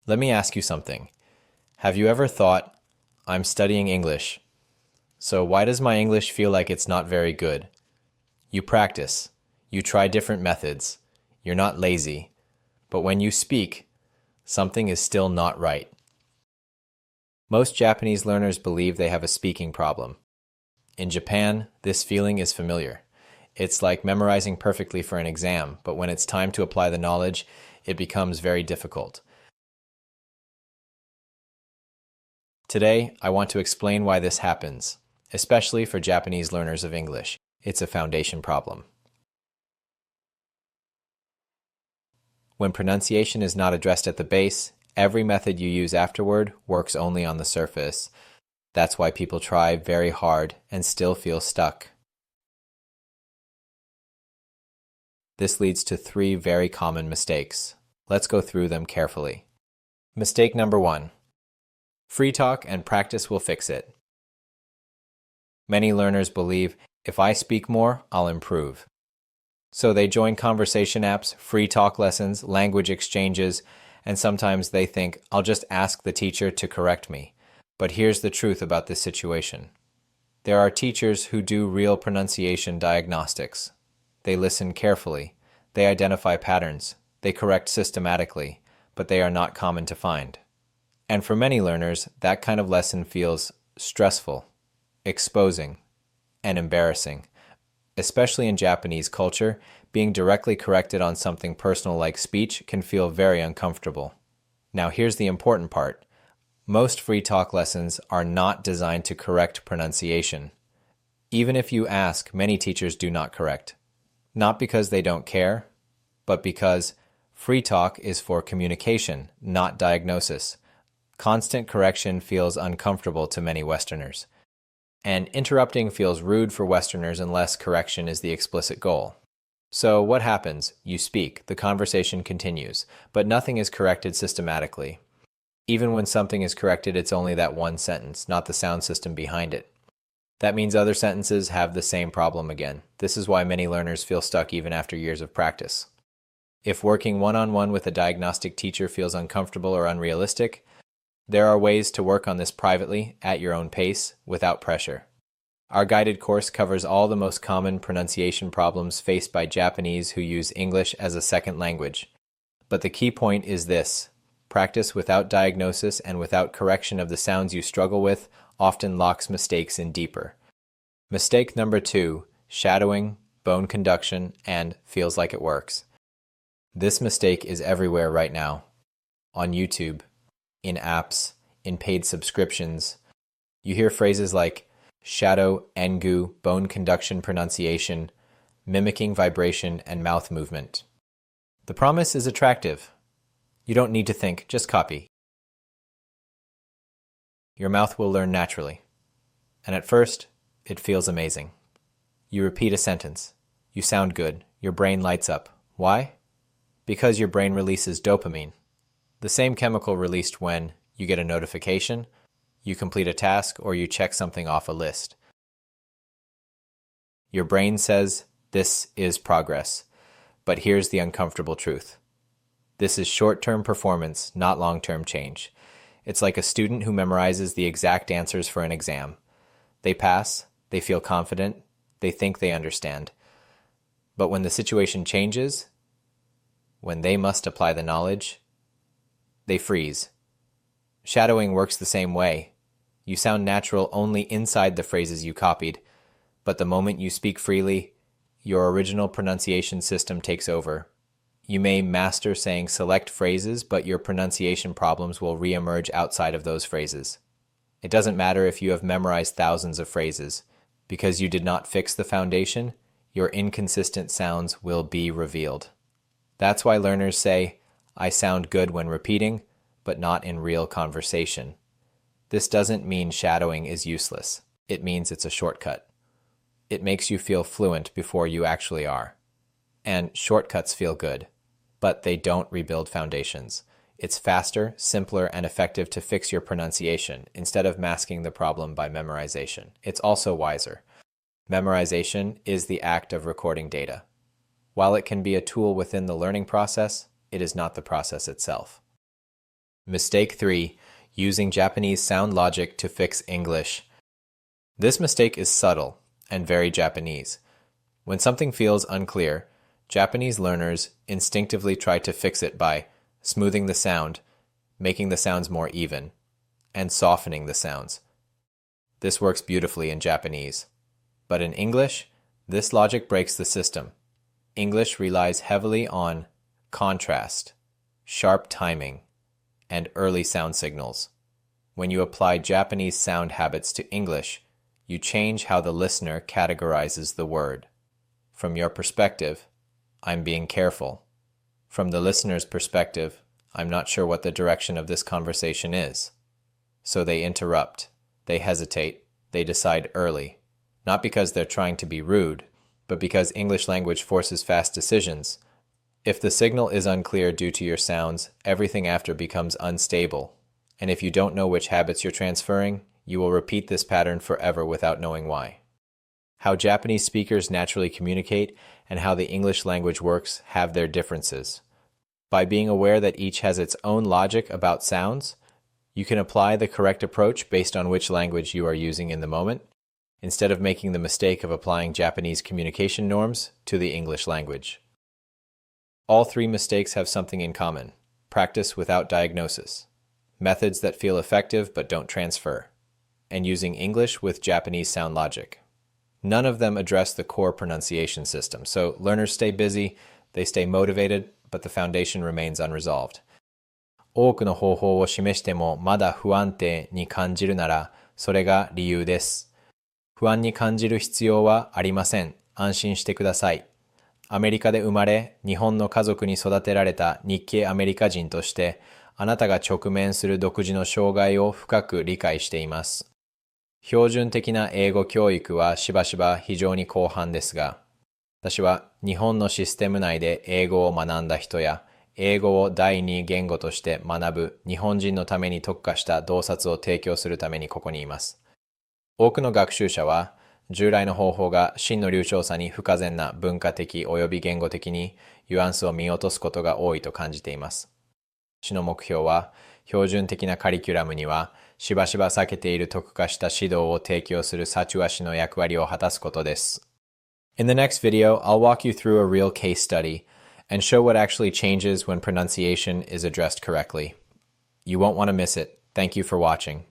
Let me ask you something. Have you ever thought, I'm studying English, so why does my English feel like it's not very good? You practice, you try different methods, you're not lazy, but when you speak, something is still not right. Most Japanese learners believe they have a speaking problem. In Japan, this feeling is familiar. It's like memorizing perfectly for an exam, but when it's time to apply the knowledge, it becomes very difficult. Today, I want to explain why this happens, especially for Japanese learners of English. It's a foundation problem. When pronunciation is not addressed at the base, every method you use afterward works only on the surface. That's why people try very hard and still feel stuck. This leads to 3 very common mistakes. Let's go through them carefully. Mistake number 1. Free talk and practice will fix it. Many learners believe, if I speak more, I'll improve. So they join conversation apps, free talk lessons, language exchanges, and sometimes they think, I'll just ask the teacher to correct me. But here's the truth about this situation. There are teachers who do real pronunciation diagnostics. They listen carefully, they identify patterns, they correct systematically, but they are not common to find. And for many learners, that kind of lesson feels stressful, exposing, and embarrassing. Especially in Japanese culture, being directly corrected on something personal like speech can feel very uncomfortable. Now here's the important part. Most free talk lessons are not designed to correct pronunciation. Even if you ask, many teachers do not correct. Not because they don't care, but because free talk is for communication, not diagnosis. Constant correction feels uncomfortable to many Westerners. And interrupting feels rude for Westerners unless correction is the explicit goal. So what happens? You speak, the conversation continues, but nothing is corrected systematically. Even when something is corrected, it's only that one sentence, not the sound system behind it. That means other sentences have the same problem again. This is why many learners feel stuck even after years of practice. If working one-on-one with a diagnostic teacher feels uncomfortable or unrealistic, there are ways to work on this privately, at your own pace, without pressure. Our guided course covers all the most common pronunciation problems faced by Japanese who use English as a second language. But the key point is this: practice without diagnosis and without correction of the sounds you struggle with often locks mistakes in deeper. Mistake number 2, shadowing, bone conduction, and feels like it works. This mistake is everywhere right now. On YouTube, in apps, in paid subscriptions, you hear phrases like shadow, engu, bone conduction pronunciation, mimicking vibration, and mouth movement. The promise is attractive. You don't need to think, just copy. Your mouth will learn naturally. And at first, it feels amazing. You repeat a sentence. You sound good. Your brain lights up. Why? Because your brain releases dopamine. The same chemical released when you get a notification, you complete a task, or you check something off a list. Your brain says, this is progress. But here's the uncomfortable truth. This is short-term performance, not long-term change. It's like a student who memorizes the exact answers for an exam. They pass, they feel confident, they think they understand. But when the situation changes, when they must apply the knowledge, they freeze. Shadowing works the same way. You sound natural only inside the phrases you copied, but the moment you speak freely, your original pronunciation system takes over. You may master saying select phrases, but your pronunciation problems will re-emerge outside of those phrases. It doesn't matter if you have memorized thousands of phrases. Because you did not fix the foundation, your inconsistent sounds will be revealed. That's why learners say, I sound good when repeating, but not in real conversation. This doesn't mean shadowing is useless. It means it's a shortcut. It makes you feel fluent before you actually are. And shortcuts feel good, but they don't rebuild foundations. It's faster, simpler, and effective to fix your pronunciation instead of masking the problem by memorization. It's also wiser. Memorization is the act of recording data. While it can be a tool within the learning process, it is not the process itself. Mistake 3. Using Japanese sound logic to fix English. This mistake is subtle and very Japanese. When something feels unclear, Japanese learners instinctively try to fix it by smoothing the sound, making the sounds more even, and softening the sounds. This works beautifully in Japanese. But in English, this logic breaks the system. English relies heavily on contrast, sharp timing, and early sound signals. When you apply Japanese sound habits to English, you change how the listener categorizes the word. From your perspective, I'm being careful. From the listener's perspective, I'm not sure what the direction of this conversation is. So they interrupt, they hesitate, they decide early. Not because they're trying to be rude, but because English language forces fast decisions. If the signal is unclear due to your sounds, everything after becomes unstable. And if you don't know which habits you're transferring, you will repeat this pattern forever without knowing why. How Japanese speakers naturally communicate and how the English language works have their differences. By being aware that each has its own logic about sounds, you can apply the correct approach based on which language you are using in the moment, instead of making the mistake of applying Japanese communication norms to the English language. All three mistakes have something in common: practice without diagnosis, methods that feel effective but don't transfer, and using English with Japanese sound logic. None of them address the core pronunciation system, so learners stay busy, they stay motivated, but the foundation remains unresolved. 多くの方法を示してもまだ不安定に感じるなら、それが理由です。不安に感じる必要はありません。安心してください。アメリカで生まれ、日本の家族に育てられた日系アメリカ人として、あなたが直面する独自の障害を深く理解しています。標準的な英語教育はしばしば非常に広範ですが、私は日本のシステム内で英語を学んだ人や、英語を第二言語として学ぶ日本人のために特化した洞察を提供するためにここにいます。多くの学習者は、従来の方法が真の流暢さに不可全な文化的及び言語的にニュアンスを見落とすことが多いと感じています。私の目標は、標準的なカリキュラムには、しばしば避けている特化した指導を提供するサチュア氏の役割を果たすことです。In the next video, I'll walk you through a real case study and show what actually changes when pronunciation is addressed correctly. You won't want to miss it. Thank you for watching.